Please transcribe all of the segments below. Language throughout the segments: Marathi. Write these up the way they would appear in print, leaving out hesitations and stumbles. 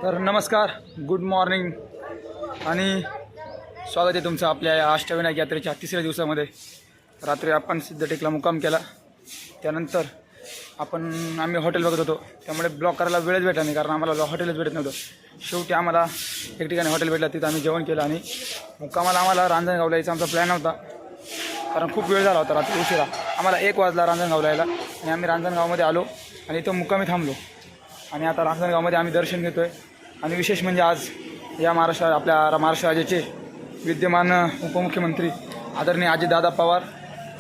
तर नमस्कार, गुड मॉर्निंग आणि स्वागत आहे तुमचं आपल्या या अष्टविनायक यात्रेच्या तिसऱ्या दिवसामध्ये. रात्री आपण सिद्धटेकला मुक्काम केला. त्यानंतर आम्ही हॉटेल बघत होतो, त्यामुळे ब्लॉक करायला वेळच भेटला नाही, कारण आम्हाला हॉटेलच भेटत नव्हतं. शेवटी आम्हाला एक ठिकाणी हॉटेल भेटलं, तिथं आम्ही जेवण केलं आणि मुक्कामाला आम्हाला रांजणगावला यायचा आमचा प्लॅन होता, कारण खूप वेळ झाला होता. रात्री उशिरा आम्हाला 1 वाजला रांजणगावला यायला आणि आम्ही रांजणगावमध्ये आलो आणि इथं मुक्कामी थांबलो. आणि आता रांजणगावमध्ये आम्ही दर्शन घेतो आहे. आणि विशेष म्हणजे आज या आपल्या महाराष्ट्र राज्याचे विद्यमान उपमुख्यमंत्री आदरणीय अजितदादा पवार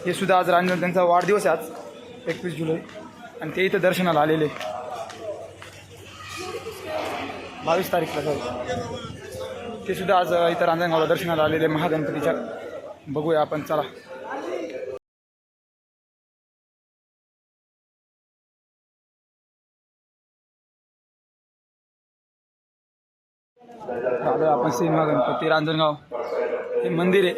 हे सुद्धा आज त्यांचा वाढदिवस आहे, आज 21 जुलै, आणि ते इथं दर्शनाला आलेले 22 तारीखला ते सुद्धा आज इथं रांजणगावला दर्शनाला आलेले महागणपतीच्या. बघूया आपण, चला. आलो आपण श्री महागणपती रांजणगाव, हे मंदिर आहे.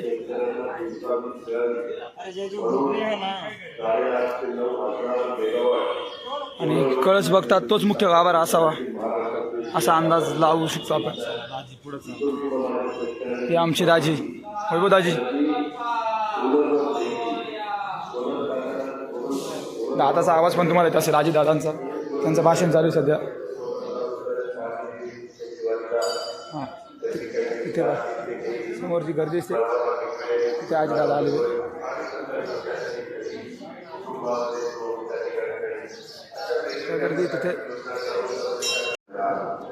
आणि कळस बघतात तोच मुख्य गाभारा असावा असा अंदाज लावू शकतो आपण. हे आमचे दाजी, वैभव दाजी. दादाचा आवाज पण तुम्हाला येत असेल, आजी दादांचा. त्यांचं भाषण चालू आहे सध्या. हां, तिथे समोरची गर्दी असते, तिथे आजी दादा आले. गर्दी तिथे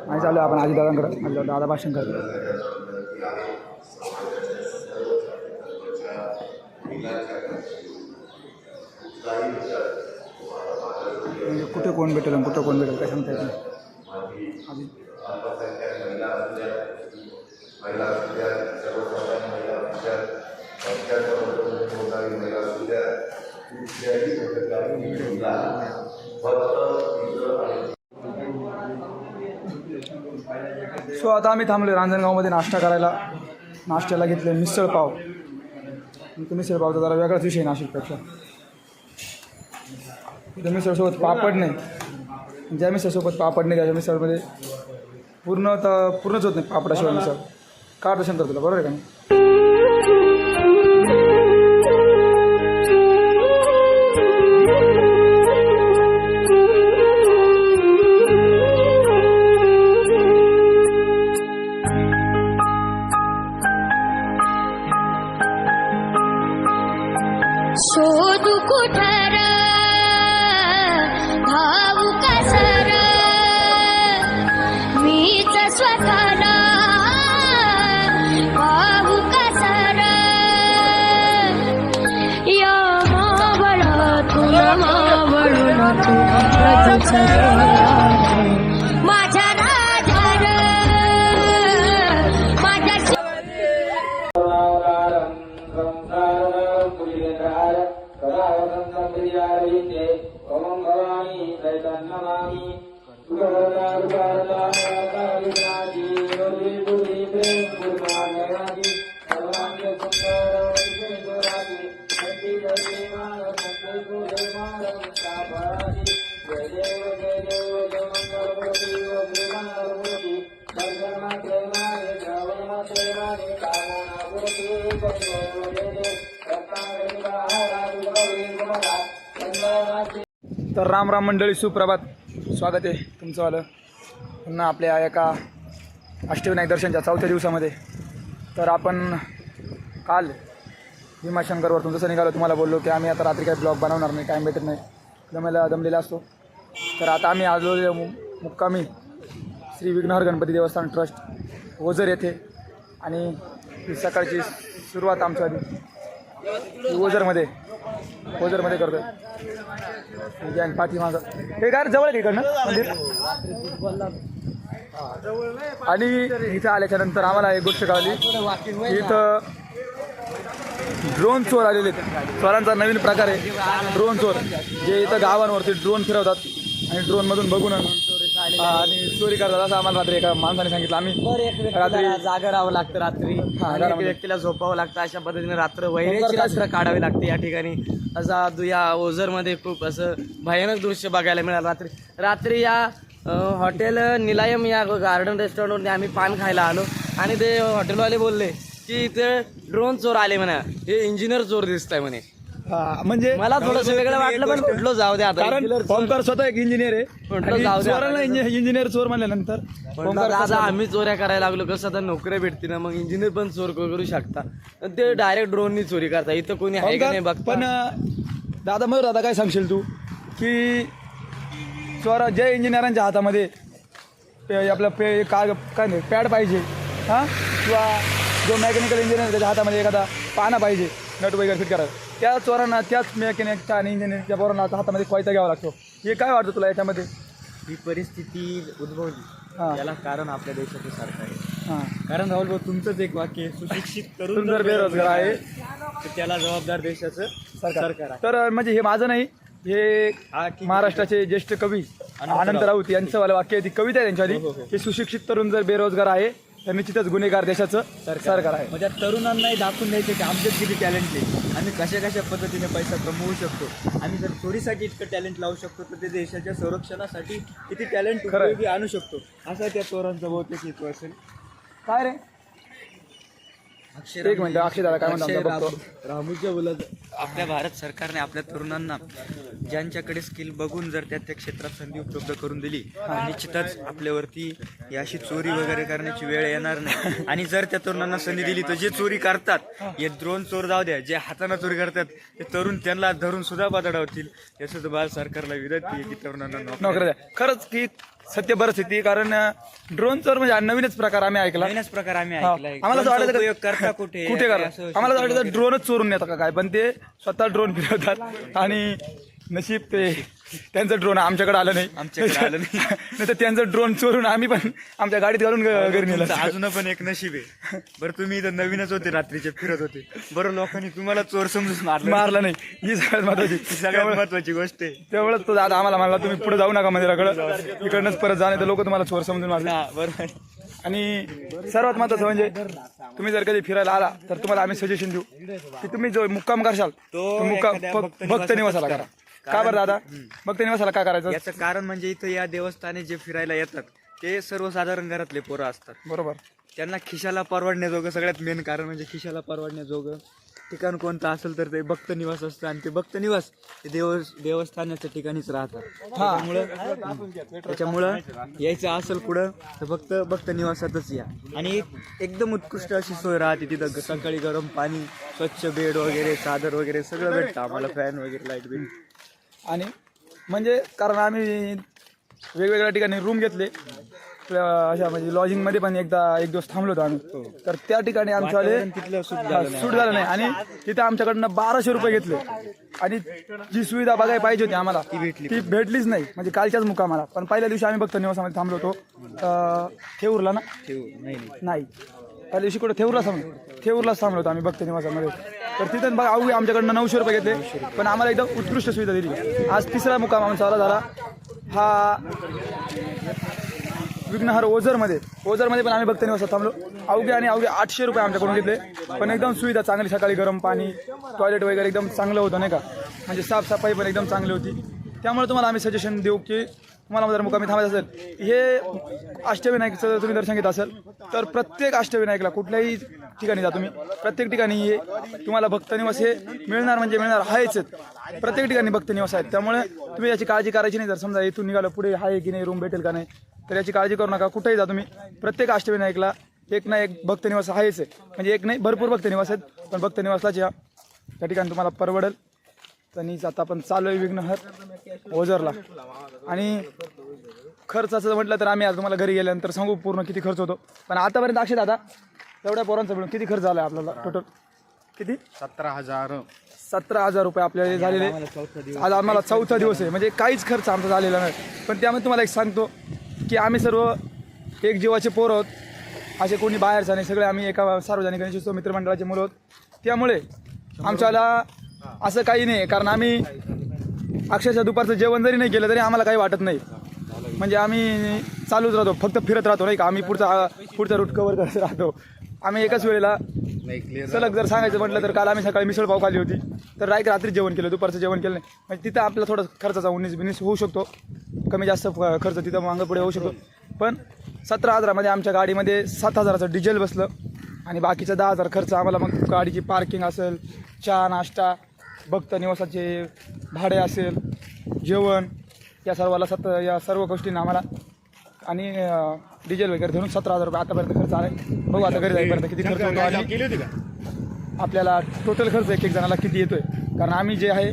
आणि चालू आपण आजी दादांकडे. दादा भाषण करतो. म्हणजे कुठे कोण भेटेल आणि कुठं कोण भेटेल काय सांगता येत नाही. सो आता आम्ही थांबलो रांजणगावमध्ये नाश्ता करायला. नाश्त्याला घेतले मिसळ पाव. मिसळ पावचा जरा वेगळाच विषय नाशिकपेक्षा. इथं मिसळसोबत पापड नाही. ज्या मिसळसोबत पापड नाही त्याच्या मिसळमध्ये पूर्णच होत नाही पापडाशिवाय मिसळ. का दर्शन करतो तुला, बरोबर आहे का नाही? शोधू कुठर भाऊ कसर मीच स्वतःला भाऊ कसर या मावळातून मावळून माझ्या राधार माझ्या तर राम राम मंडळी, सुप्रभात. स्वागत आहे तुमचं आलं पुन्हा आपल्या एका अष्टविनायक दर्शनच्या 4थ्या दिवसामध्ये. तर आपण काल भीमाशंकरवरतून जसं निघालो, तुम्हाला बोललो की आम्ही आता रात्री काही ब्लॉग बनवणार नाही, टाईम भेटत नाही, दमलेला असतो. तर आता आम्ही आलो मुक्कामी श्री विघ्नहर गणपती देवस्थान ट्रस्ट ओझर येथे. आणि ही सकाळची सुरुवात आमच्या आधी ओझरमध्ये करतो. गँग पाठीमागं हे काय जवळ आहे इकडनं मंदिर. आणि इथं आल्याच्या नंतर आम्हाला एक गोष्ट कळली, इथं ड्रोन चोर आलेले आहेत. चोरांचा नवीन प्रकार आहे ड्रोन चोर, जे इथं गावांवरती ड्रोन फिरवतात आणि ड्रोनमधून बघून आणि चोरी करतात, असं आम्हाला रात्री एका माणसाने सांगितलं. आम्ही रात्री जागा राहावं लागतं, रात्री व्यक्तीला झोपावं लागतं. अशा पद्धतीने रात्र काढावी लागते या ठिकाणी. असा या ओझरमध्ये खूप असं भयानक दृश्य बघायला मिळालं रात्री. या हॉटेल निलायम या गार्डन रेस्टॉरंटवरती आम्ही पान खायला आलो आणि ते हॉटेलवाले बोलले की इथे ड्रोन चोर आले म्हणा, हे इंजिनियर चोर दिसताय म्हणे. म्हणजे मला थोडंसं वेगळं वाटलं पण कुठलं जाऊ द्या आता. कारण ओंकार स्वतः एक इंजिनियर आहे म्हटलं आणि जाऊ द्या. चोराला इंजिनियर चोर म्हणल्यानंतर म्हटलं दादा आम्ही चोऱ्या करायला लागलो कसं आता नोकऱ्या भेटतील ना, मग इंजिनियर पण चोर करू शकता. तर ते डायरेक्ट ड्रोननी चोरी करता. इथं कोणी आहे का नाही बघ. पण दादा मयूर दादा काय सांगशील तू की चोरा जे इंजिनियरांच्या हातामध्ये आपलं काय नाही पॅड पाहिजे हां, किंवा जो मेकॅनिकल इंजिनियर त्याच्या हातामध्ये एखादा पाना पाहिजे नट वगैरे फिट करायला, त्या चोरांना त्याच मेकॅनिकच्या आणि इंजिनियरच्या पोरांना हातामध्ये कोयता घ्यावा लागतो. हे काय वाटतं तुला याच्यामध्ये? ही परिस्थिती उद्भवली हां याला कारण आपल्या देशाचं सरकार आहे. हां. कारण राहुल भाऊ तुमचंच एक वाक्य आहे, सुशिक्षित तरुण जर बेरोजगार आहे तर त्याला जबाबदार देशाचं सरकार आहे. तर म्हणजे हे माझं नाही, हे महाराष्ट्राचे ज्येष्ठ कवी अनंत राऊत यांचं वाला वाक्य आहे. ती कविता आहे त्यांच्यावाली की सुशिक्षित तरुण जर बेरोजगार आहे तर निश्चितच गुन्हेगार देशाचं सरकार आहे. म्हणजे तरुणांनाही दाखवून द्यायचं की आमच्यात किती टॅलेंट आहे, आम्ही कशा पद्धतीने पैसा कमवू शकतो, आम्ही जर चोरीसाठी इतकं टॅलेंट लावू शकतो तर ते देशाच्या संरक्षणासाठी किती टॅलेंट उपयोगी आणू शकतो, असा त्या चोरांचा बहुतेक हेतू असेल. काय रे एक मिनिट अक्षय दादा काय म्हणतो? रामूच्या बोलत आपल्या भारत सरकारने आपल्या तरुणांना ज्यांच्याकडे स्किल बघून जर त्या क्षेत्रात संधी उपलब्ध करून दिली निश्चितच आपल्यावरती अशी चोरी वगैरे करण्याची वेळ येणार नाही. आणि जर त्या तरुणांना संधी दिली तर जे चोरी करतात हे ड्रोन चोर जाऊ द्या, जे हाताने चोरी करतात ते तरुण त्यांना धरून सुद्धा बदडवतील. याचं तर भारत सरकारला विनंती आहे की तरुणांना नोकऱ्या द्या. खरंच की सत्य परिस्थिती, कारण ड्रोन चोर म्हणजे हा नवीनच प्रकार आम्ही ऐकला. नवीनच प्रकार आम्ही हा. ऐकलाय. आम्हाला असं वाटायचं उपयोग करता कुठे करा, असं आम्हाला असं वाटायचं ड्रोनच चोरून नेतात का काय, पण ते स्वतः ड्रोन फिरवतात आणि नशीब ते त्यांचं ड्रोन आमच्याकडे आलं नाही. नाही तर त्यांचं ड्रोन चोरून आम्ही पण आमच्या गाडीत घालून घरी नेलं. अजून पण एक नशीब आहे. बरं तुम्ही इथं नवीनच होते, रात्रीचे फिरत होते, बरं लोकांनी तुम्हाला चोर समजून मारलं नाही, ही सगळ्यात महत्वाची सगळ्यात महत्वाची गोष्ट आहे. त्यावेळेस तो दादा आम्हाला म्हणला तुम्ही पुढे जाऊ नका मंदिराकडे, इकडनंच परत जाणे तर लोक तुम्हाला चोर समजून मारले. बरोबर. आणि सर्वात महत्वाचं म्हणजे तुम्ही जर कधी फिरायला आला तर तुम्हाला आम्ही सजेशन देऊ की तुम्ही जो मुक्काम करशाल तो मुक्काम भक्त निवासाला करा. का बरं दादा भक्त निवासाला का करायचं? याचं कारण म्हणजे इथं या देवस्थानी जे फिरायला येतात ते सर्वसाधारण घरातले पोरं असतात. बरोबर. त्यांना खिशाला परवडण्याजोगं, सगळ्यात मेन कारण म्हणजे खिशाला परवडण्याजोगं ठिकाण कोणतं असेल तर ते भक्त निवास असतं. आणि ते भक्त निवास ते देवस्थानाच्या ठिकाणीच राहतात. त्याच्यामुळं यायचं असेल कुठं तर फक्त भक्त निवासातच या. आणि एकदम उत्कृष्ट अशी सोय राहते तिथं. सकाळी गरम पाणी, स्वच्छ बेड वगैरे, चादर वगैरे सगळं भेटतं आम्हाला, फॅन वगैरे, लाईट बिल. आणि म्हणजे कारण आम्ही वेगवेगळ्या ठिकाणी रूम घेतले अशा, म्हणजे लॉजिंगमध्ये पण एक दिवस थांबलो होतो आम्ही. तर त्या ठिकाणी आमच्यावाले सूट झालं नाही आणि तिथे आमच्याकडनं 1200 रुपये घेतले आणि जी सुविधा बघायला पाहिजे होती आम्हाला ती भेटलीच नाही. म्हणजे कालच्याच मुक्कामाला. पण पहिल्या दिवशी आम्ही भक्त निवासामध्ये थांबलो होतो थेऊरला ना, नाही पहिल्या दिवशी कुठं थेऊरलाच थांबलो होतो आम्ही भक्त निवासामध्ये. तर तिथं बघा अवघे आमच्याकडनं 900 रुपये घेतले पण आम्हाला एकदम उत्कृष्ट सुविधा दिली. आज तिसरा मुक्काम आमचा झाला हा विघ्नहर ओझरमध्ये पण आम्ही भक्त निवासात थांबलो. अवघे 800 रुपये आमच्याकडून घेतले पण एकदम सुविधा चांगली, सकाळी गरम पाणी, टॉयलेट वगैरे एकदम चांगलं होतं नाही का, म्हणजे साफसफाई पण एकदम चांगली होती. त्यामुळे तुम्हाला आम्ही सजेशन देऊ की तुम्हाला जर मुक्कामी थांबायचं असेल, हे अष्टविनायकचं जर तुम्ही दर्शन घेत असेल तर प्रत्येक अष्टविनायकला कुठल्याही ठिकाणी जा तुम्ही, प्रत्येक ठिकाणी हे तुम्हाला भक्त निवास हे मिळणार म्हणजे मिळणार आहेच. प्रत्येक ठिकाणी भक्त निवास आहेत. त्यामुळे तुम्ही याची काळजी करायची नाही. जर समजा इथून निघालं पुढे आहे की नाही, रूम भेटेल का नाही, तर याची काळजी करू नका. कुठेही जा तुम्ही, प्रत्येक अष्टविनायकला एक ना एक भक्त निवास आहेच. म्हणजे एक नाही, भरपूर भक्त निवास आहेत, पण भक्त निवासलाच या, त्या ठिकाणी तुम्हाला परवडेल. त्यांनीच आता आपण चालू आहे विघ्नहर ओझरला. आणि खर्चाचं म्हटलं तर आम्ही आज तुम्हाला घरी गेल्यानंतर सांगू पूर्ण किती खर्च होतो. पण आतापर्यंत अक्षय दादा एवढ्या पोरांचा मिळून किती खर्च झाला आपल्याला टोटल? किती? 17,000 रुपये आपल्याला झालेले. आज आम्हाला 4था दिवस आहे, म्हणजे काहीच खर्च आमचा झालेला नाही. पण त्यामध्ये तुम्हाला एक सांगतो की आम्ही सर्व एक जीवाचे पोर आहोत, असे कोणी बाहेरचा नाही, सगळे आम्ही एका सार्वजनिक गणेशोत्सव मित्रमंडळाचे मुलं आहोत. त्यामुळे आमच्याला असं काही नाही, कारण आम्ही अक्षरशः दुपारचं जेवण जरी नाही केलं तरी आम्हाला काही वाटत नाही. म्हणजे आम्ही चालूच राहतो, फक्त फिरत राहतो नाही का, आम्ही पुढचा रूट कव्हर करत राहतो. आम्ही एकाच वेळेला सलग जर सांगायचं म्हटलं तर काल आम्ही सकाळी मिसळपाव खाल्ली होती, तर रात्री जेवण केलं, दुपारचं जेवण केलं नाही. म्हणजे तिथं आपला थोडं खर्चाचा 19-20 होऊ शकतो. कमी जास्त खर्च तिथं मागं पुढे होऊ शकतो. पण 17,000मध्ये आमच्या गाडीमध्ये 7,000चं डिझेल बसलं आणि बाकीचं 10,000 खर्च आम्हाला मग गाडीची पार्किंग असेल, चहा नाश्ता, भक्त निवासाचे भाडे असेल, जेवण, या सर्व गोष्टींना आम्हाला आणि डिझेल वगैरे धरून 17,000 रुपये आतापर्यंत खर्च आला आहे. बघू आता घरी जाईपर्यंत किती खर्च होतो आणि आपल्याला टोटल खर्च एक जणाला किती येतोय. कारण आम्ही जे आहे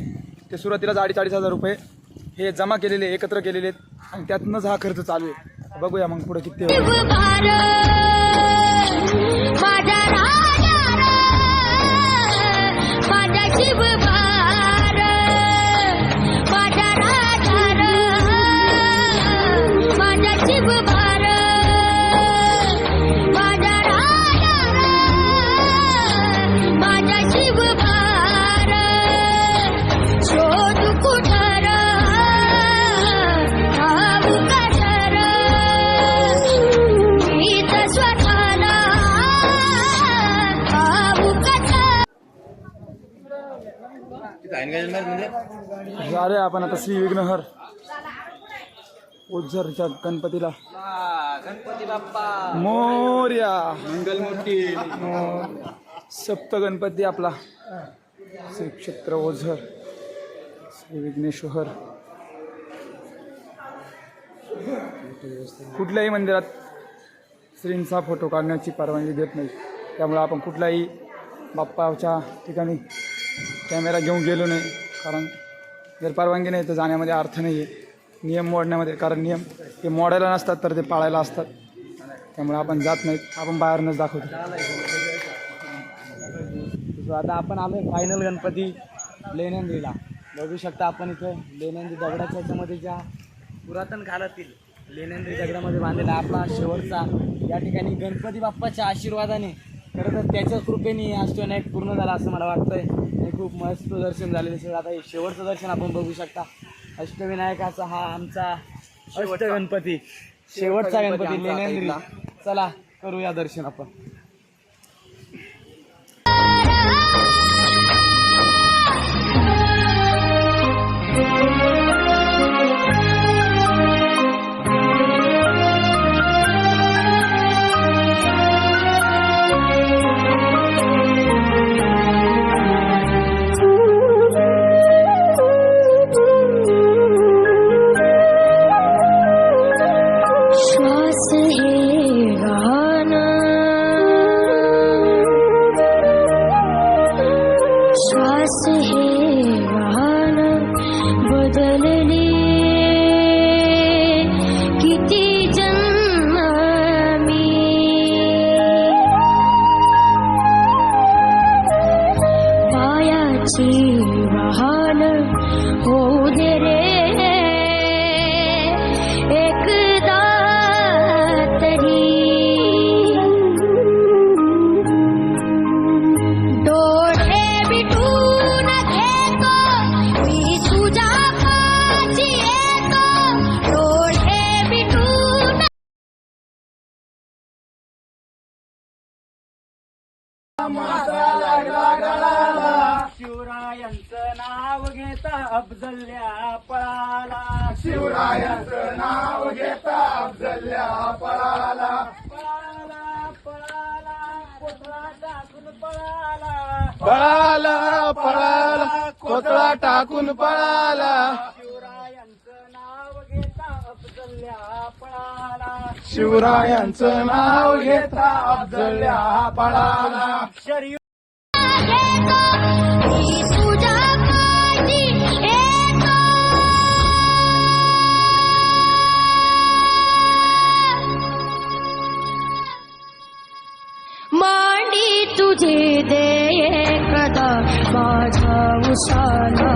ते सुरुवातीलाच 2,500 रुपये हे जमा केलेले, एकत्र केलेले आहेत आणि त्यातूनच हा खर्च चालू आहे. बघूया मग पुढे किती होईल. शिवभार माझा राजा रा, माझा शिवभार माझा राजा रा, माझा शिवभार माझा राजा रा, माझा शिवभार शोधू कुठं रा, ठाऊ कसं रा, मीच स्वतःला ठाऊ कसं. अरे आपण आता श्री विघ्नहर ओझरच्या गणपतीला गणपती बाप्पा मोर्या मंगलमूर्ती सप्त गणपती आपला श्री क्षेत्र ओझर श्री विघ्नेश्वर. कुठल्याही मंदिरात श्रींचा फोटो काढण्याची परवानगी देत नाही. त्यामुळे आपण कुठल्याही बाप्पाच्या ठिकाणी कॅमेरा घेऊन गेलो नाही. कारण जर परवानगी नाही तर जाण्यामध्ये अर्थ नाही आहे नियम मोडण्यामध्ये. कारण नियम ते मोडायला नसतात तर ते पाळायला असतात. त्यामुळे आपण जात नाहीत, आपण बाहेरनंच दाखवतो. आता आपण आलोय फायनल गणपती लेण्यांदीला. बघू शकता आपण इथं लेण्यांदी दगडाच्या ह्याच्यामध्ये ज्या पुरातन काळातील लेण्यांदी दगडामध्ये बांधलेला आपला शेवटचा या ठिकाणी गणपती बाप्पाच्या आशीर्वादाने खरं तर त्याच्या कृपेने अष्टविनायक पूर्ण झाला असं मला वाटतंय. आणि खूप मस्त दर्शन झालेलं सर. आता हे शेवटचं दर्शन आपण बघू शकता. अष्टविनायकाचा हा आमचा अष्टगणपती, शेवटचा गणपती लेण्यांद्री. चला करूया दर्शन आपण. श्वास हे गाणं, श्वास हे गाणं बदलले किती जन्म मी, पायाची वाहन होऊ दे रे एकदा तरी. डोळे मिटून घेतो मी तुझ्या पाशी येतो, डोळे मिटून. शिवरायांचं नाव घेता अफजल्या पळाला, शिवरायांचं नाव घेता अफजल्या पळाला, पळाला पळाला कोथळा टाकून पळाला, पळाला पळाला कोथळा टाकून पळाला, शिवरायांचं नाव घेता अफजल्या पळाला, शिवरायांचं नाव घेता अफजल्या पळाला. शरीर घेतो मी तुझ्या पाशी येतो, मांडी तुझी दे एकदा माझ्या उसाला,